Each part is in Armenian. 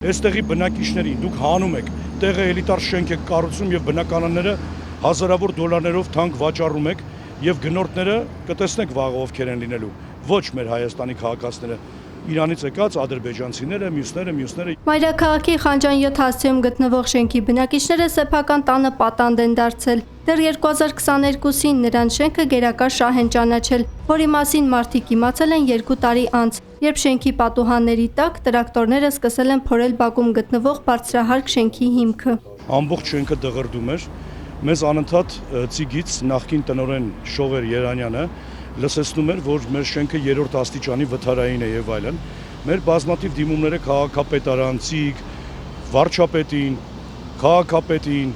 Այստեղի բնակիչներին դուք հանում եք, տեղը էլիտար շենք եք կառուցում եւ բնականանները հազարավոր դոլարներով թանկ վաճառում եք եւ գնորդները կտեսնեք վաղը ովքեր են լինելու, ոչ մեր Հայաստանի քաղաքացիները, Իրանից եկած ադրբեջանցիները, մյուսները։ Մայրաքաղաքի Խանջան 7 հասցեում գտնվող շենքի բնակիչները սեփական տանը պատանդ են դարձել։ Դեռ 2022-ին նրանց շենքը գերակա շահ են ճանաչել, որի մասին մարդիկ իմացել են 2 տարի անց, երբ շենքի պատուհանների տակ տրակտորները սկսել են փորել բակում գտնվող բարձրահարկ շենքի հիմքը։ Ամբողջ շենքը դղրդում էր, մեզ անընդհատ ծիգից նախկին տնօրեն Շովեր Երանյանը լսեցնում էր, որ մեր շենքը 3-րդ աստիճանի վթարային է եւ այլն։ Մեր բազմաթիվ դիմումները քաղաքապետարան, ծիգ, վարչապետին, քաղաքապետին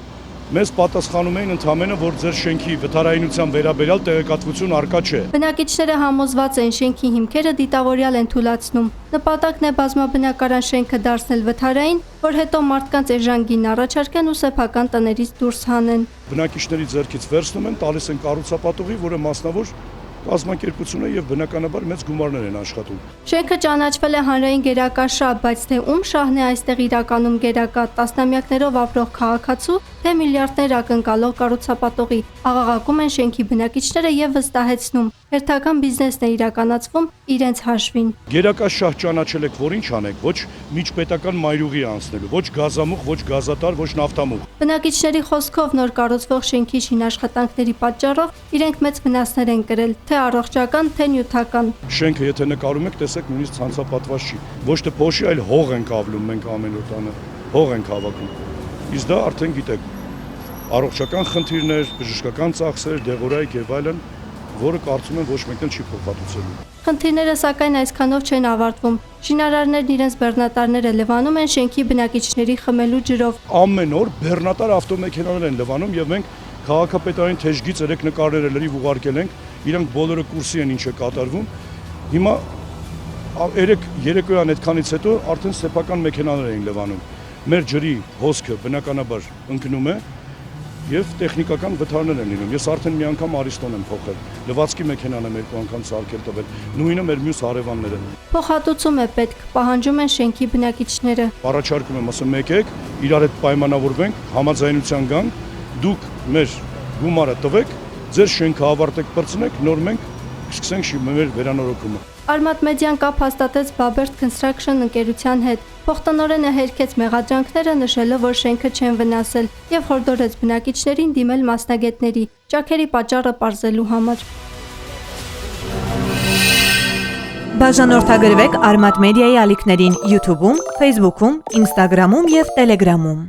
մեզ պատասխանում էին ընդհանրապես, որ ձեր շենքի վթարայնության վերաբերյալ տեղեկատվություն առկա չէ։ Բնակիչները համոզված են շենքի հիմքերը դիտավորյալ են թույլատրում։ Նպատակն է բազմաբնակարան շենքը դարձնել վթարային, որ հետո մարդկանց էժան առաջարկեն ու սեփական տներից դուրս հանեն։ Բնակիչների ձեռքից վերցնում են, տալիս են կառուցապատողի, որը մասնավոր կազմակերպություն է եւ բնականաբար մեծ գումարներ են աշխատում։ Շենքը ճանաչվել է հանրային գերակա շահ, բայց թե ում շահն է այստեղ իրականում գերակա, տասնամյակներով ապրող քաղաքացու, թե միլիարդներ ակնկալող կառուցապատողի, աղաղակում են շենքի բնակիչները եւ վստահեցնում, հերթական բիզնեսն է իրականացվում իրենց հաշվին։ Գերակա շահ ճանաչել եք, որ ինչ անեք, ոչ միջպետական մայրուղի անցնելու, ոչ գազամուղ, ոչ գազատար, ոչ նավթամուղ։ Բնակիչների խոսքով նոր կառուցվող շենքի շինաշխատանքների պատճառով իրենք մեծ վնասներ են կրել, թե առողջական, թե նյութական։ Շենքը եթե նկարում եք, տեսեք նույնիսկ ցանցապատված չի։ Ոչ թե փոշի, այլ հող ենք ավլում մենք ամեն օր տանը, հող ենք հավաքում։ Իսկ դա արդեն գիտեք, առողջական խնդիրներ, բժշկական ծախսեր, դեղորայք եւ այլն, որը կարծում եմ ոչ մեկն չի փոխհատուցելու։ Խնդիրները սակայն այսքանով չեն ավարտվում։ Շինարարներն իրենց բեռնատարները լվանում են շենքի բնակիչների խմելու ջրով։ Ամեն օր բեռնատար ավտոմեքենաներ են լվանում եւ մենք քաղաքապետարանի թեժգից 3 նկարները լրիվ ուղարկել ենք, իրանք բոլորը կուրսի են ինչ է կատարվում։ Հիմա երեկոյան այդքանից հետո արդեն սեփական մեքենաներ էին լվանում։ Մեր ջրի հոսքը բնականաբար ընկնում է եւ տեխնիկական վթարներ են լինում։ Ես արդեն մի անգամ Արիստոն եմ փոխել։ Լվացքի մեքենան եմ 2 անգամ սարքել տվել։ Նույնը մեր մյուս հարևանները։ Փոխհատուցում է պետք, պահանջում են շենքի բնակիչները։ Առաջարկում եմ, ասում եկեք, իրար հետ պայմանավորվենք, համաձայնության գանք, դուք մեր գումարը տվեք, ձեր շենքը ավարտեք, բրցնեք, նոր մենք սկսենք մեր վերանորոգումը։ Արմատ մեդիան կապ հաստատեց Babert Construction ընկերության հետ։ Փոխտնօրենը հերքեց մեղադրանքները, նշելով, որ շենքը չեն վնասել եւ հորդորեց բնակիչներին դիմել մասնագետների ճաքերի պատճառը պարզելու համար։ Բաժանորդագրվեք Արմատ մեդիայի ալիքներին YouTube-ում, Facebook-ում, Instagram-ում եւ Telegram-ում։